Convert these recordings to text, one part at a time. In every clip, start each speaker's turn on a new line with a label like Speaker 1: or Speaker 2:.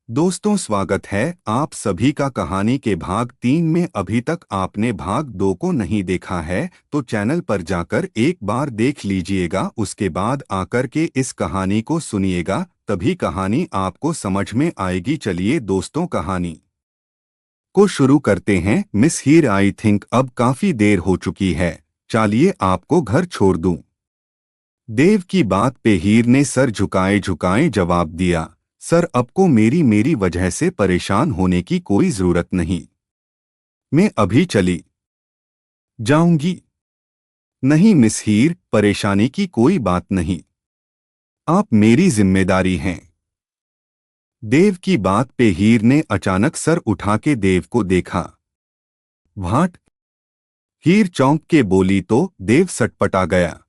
Speaker 1: दोस्तों, स्वागत है आप सभी का कहानी के भाग 3 में। अभी तक आपने भाग 2 को नहीं देखा है तो चैनल पर जाकर एक बार देख लीजिएगा, उसके बाद आकर के इस कहानी को सुनिएगा, तभी कहानी आपको समझ में आएगी। चलिए दोस्तों, कहानी को शुरू करते हैं। मिस हीर, आई थिंक अब काफी देर हो चुकी है, चलिए आपको घर छोड़ दूं। देव की बात पे हीर ने सर झुकाए झुकाए जवाब दिया, सर आपको मेरी वजह से परेशान होने की कोई जरूरत नहीं। मैं अभी चली जाऊंगी। नहीं मिस हीर, परेशानी की कोई बात नहीं, आप मेरी जिम्मेदारी हैं। देव की बात पे हीर ने अचानक सर उठा के देव को देखा। भाट! हीर चौंक के बोली तो देव सटपटा गया।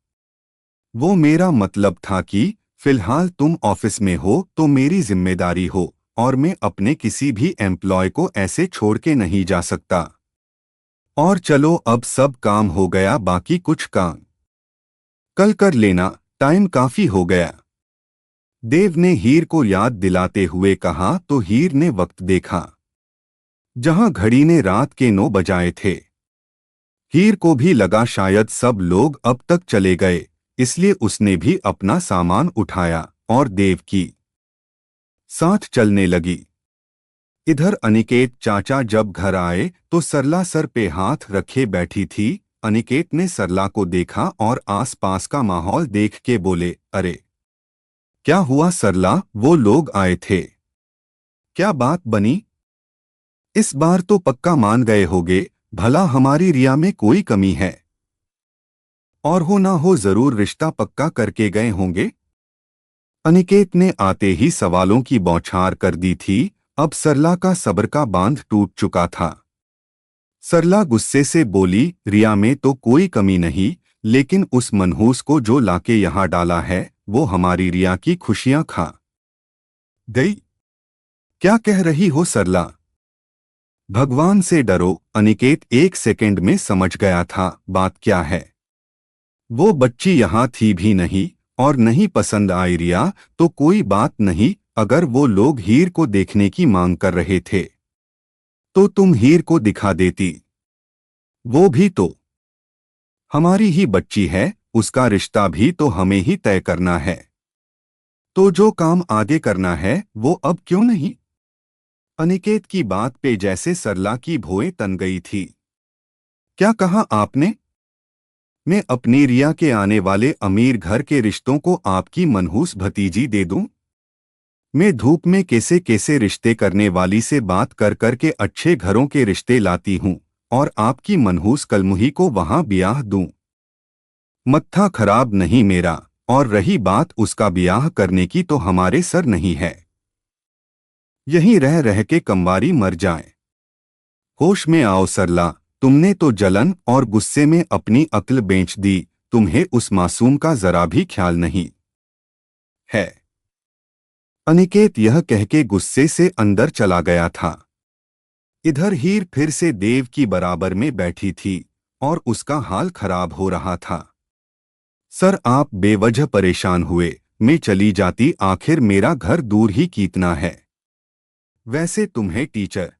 Speaker 1: वो मेरा मतलब था कि फिलहाल तुम ऑफिस में हो तो मेरी जिम्मेदारी हो, और मैं अपने किसी भी एम्प्लॉय को ऐसे छोड़ के नहीं जा सकता। और चलो, अब सब काम हो गया, बाकी कुछ काम कल कर लेना, टाइम काफी हो गया। देव ने हीर को याद दिलाते हुए कहा तो हीर ने वक्त देखा, जहां घड़ी ने रात के 9 बजाए थे। हीर को भी लगा शायद सब लोग अब तक चले गए, इसलिए उसने भी अपना सामान उठाया और देव की साथ चलने लगी। इधर अनिकेत चाचा जब घर आए तो सरला सर पे हाथ रखे बैठी थी। अनिकेत ने सरला को देखा और आसपास का माहौल देख के बोले, अरे क्या हुआ सरला, वो लोग आए थे, क्या बात बनी? इस बार तो पक्का मान गए होगे, भला हमारी रिया में कोई कमी है? और हो ना हो जरूर रिश्ता पक्का करके गए होंगे। अनिकेत ने आते ही सवालों की बौछार कर दी थी। अब सरला का सब्र का बांध टूट चुका था। सरला गुस्से से बोली, रिया में तो कोई कमी नहीं, लेकिन उस मनहूस को जो लाके यहाँ डाला है वो हमारी रिया की खुशियां खा गई। क्या कह रही हो सरला? भगवान से डरो। अनिकेत एक सेकंड में समझ गया था बात क्या है। वो बच्ची यहाँ थी भी नहीं और नहीं पसंद आई रिया तो कोई बात नहीं, अगर वो लोग हीर को देखने की मांग कर रहे थे तो तुम हीर को दिखा देती। वो भी तो हमारी ही बच्ची है, उसका रिश्ता भी तो हमें ही तय करना है, तो जो काम आगे करना है वो अब क्यों नहीं? अनिकेत की बात पे जैसे सरला की भौएं तन गई थी। क्या कहा आपने? मैं अपनी रिया के आने वाले अमीर घर के रिश्तों को आपकी मनहूस भतीजी दे दूं? मैं धूप में कैसे कैसे रिश्ते करने वाली से बात कर कर के अच्छे घरों के रिश्ते लाती हूं, और आपकी मनहूस कलमुही को वहां ब्याह दूं? मत्था खराब नहीं मेरा, और रही बात उसका ब्याह करने की तो हमारे सर नहीं है। यहीं रह रह के कमवारी मर जाए। होश में आओ सरला, तुमने तो जलन और गुस्से में अपनी अक्ल बेच दी, तुम्हें उस मासूम का जरा भी ख्याल नहीं है। अनिकेत यह कह के गुस्से से अंदर चला गया था। इधर हीर फिर से देव की बराबर में बैठी थी और उसका हाल खराब हो रहा था। सर आप बेवजह परेशान हुए, मैं चली जाती, आखिर मेरा घर दूर ही कितना है। वैसे तुम्हें टीचर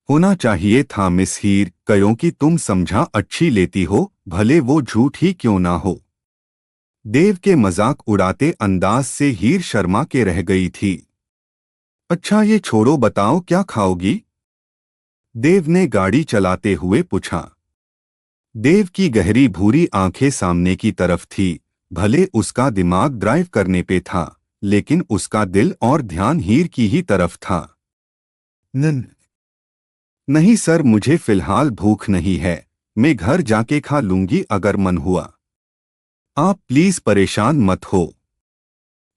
Speaker 1: होना चाहिए था मिस हीर, क्योंकि तुम समझा अच्छी लेती हो, भले वो झूठ ही क्यों ना हो। देव के मजाक उड़ाते अंदाज से हीर शर्मा के रह गई थी। अच्छा ये छोड़ो, बताओ क्या खाओगी? देव ने गाड़ी चलाते हुए पूछा। देव की गहरी भूरी आंखें सामने की तरफ थी। भले उसका दिमाग ड्राइव करने पे था, लेकिन उसका दिल और ध्यान हीर की ही तरफ था। नहीं सर, मुझे फिलहाल भूख नहीं है, मैं घर जाके खा लूंगी अगर मन हुआ। आप प्लीज परेशान मत हो।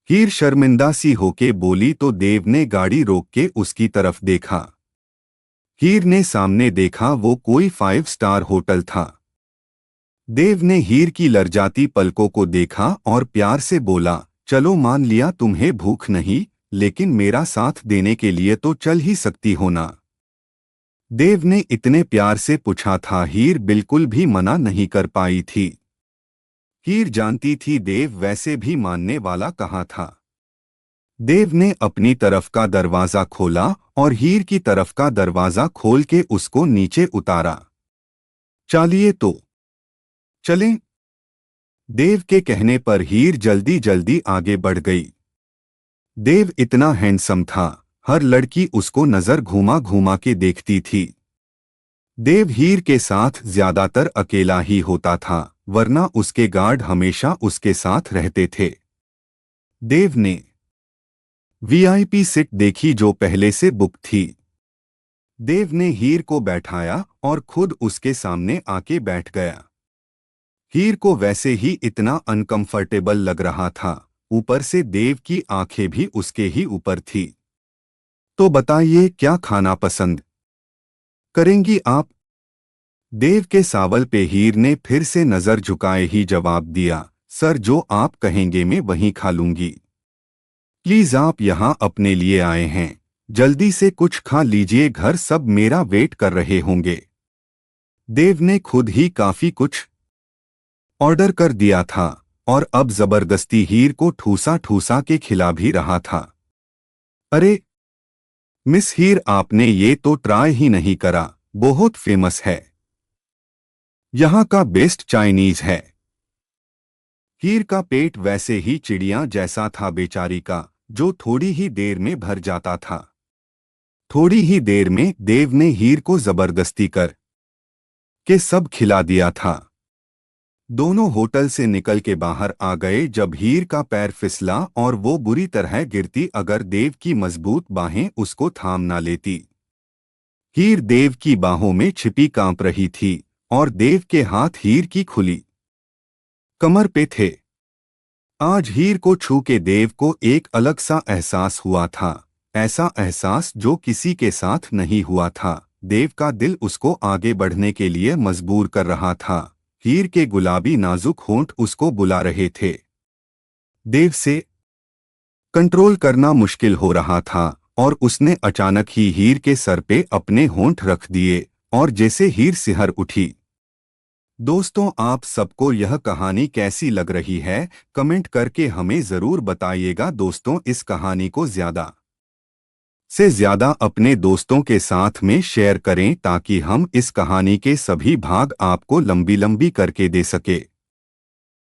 Speaker 1: हीर शर्मिंदा सी होके बोली तो देव ने गाड़ी रोक के उसकी तरफ देखा। हीर ने सामने देखा, वो कोई 5 स्टार होटल था। देव ने हीर की लरजाती पलकों को देखा और प्यार से बोला, चलो मान लिया तुम्हें भूख नहीं, लेकिन मेरा साथ देने के लिए तो चल ही सकती हो ना? देव ने इतने प्यार से पूछा था, हीर बिल्कुल भी मना नहीं कर पाई थी। हीर जानती थी देव वैसे भी मानने वाला कहाँ था। देव ने अपनी तरफ का दरवाजा खोला और हीर की तरफ का दरवाजा खोल के उसको नीचे उतारा। चलिए तो चलें। देव के कहने पर हीर जल्दी जल्दी आगे बढ़ गई। देव इतना हैंडसम था, हर लड़की उसको नजर घुमा घुमा के देखती थी। देव हीर के साथ ज्यादातर अकेला ही होता था, वरना उसके गार्ड हमेशा उसके साथ रहते थे। देव ने वीआईपी सीट देखी जो पहले से बुक थी। देव ने हीर को बैठाया और खुद उसके सामने आके बैठ गया। हीर को वैसे ही इतना अनकंफर्टेबल लग रहा था, ऊपर से देव की आंखें भी उसके ही ऊपर थी। तो बताइए क्या खाना पसंद करेंगी आप? देव के सवाल पे हीर ने फिर से नजर झुकाए ही जवाब दिया, सर जो आप कहेंगे मैं वहीं खा लूंगी। प्लीज आप यहाँ अपने लिए आए हैं, जल्दी से कुछ खा लीजिए, घर सब मेरा वेट कर रहे होंगे। देव ने खुद ही काफी कुछ ऑर्डर कर दिया था और अब जबरदस्ती हीर को ठूसा ठूसा के खिला भी रहा था। अरे मिस हीर, आपने ये तो ट्राई ही नहीं करा, बहुत फेमस है, यहाँ का बेस्ट चाइनीज है। हीर का पेट वैसे ही चिड़िया जैसा था बेचारी का, जो थोड़ी ही देर में भर जाता था। थोड़ी ही देर में देव ने हीर को जबरदस्ती कर के सब खिला दिया था। दोनों होटल से निकल के बाहर आ गए जब हीर का पैर फिसला और वो बुरी तरह गिरती अगर देव की मजबूत बाहें उसको थाम ना लेती। हीर देव की बाहों में छिपी कांप रही थी और देव के हाथ हीर की खुली कमर पे थे। आज हीर को छू के देव को एक अलग सा एहसास हुआ था, ऐसा एहसास जो किसी के साथ नहीं हुआ था। देव का दिल उसको आगे बढ़ने के लिए मजबूर कर रहा था। हीर के गुलाबी नाजुक होंठ उसको बुला रहे थे। देव से कंट्रोल करना मुश्किल हो रहा था और उसने अचानक ही हीर के सर पे अपने होंठ रख दिए और जैसे हीर सिहर उठी। दोस्तों, आप सबको यह कहानी कैसी लग रही है कमेंट करके हमें ज़रूर बताइएगा। दोस्तों, इस कहानी को ज़्यादा से ज़्यादा अपने दोस्तों के साथ में शेयर करें ताकि हम इस कहानी के सभी भाग आपको लंबी लंबी करके दे सके।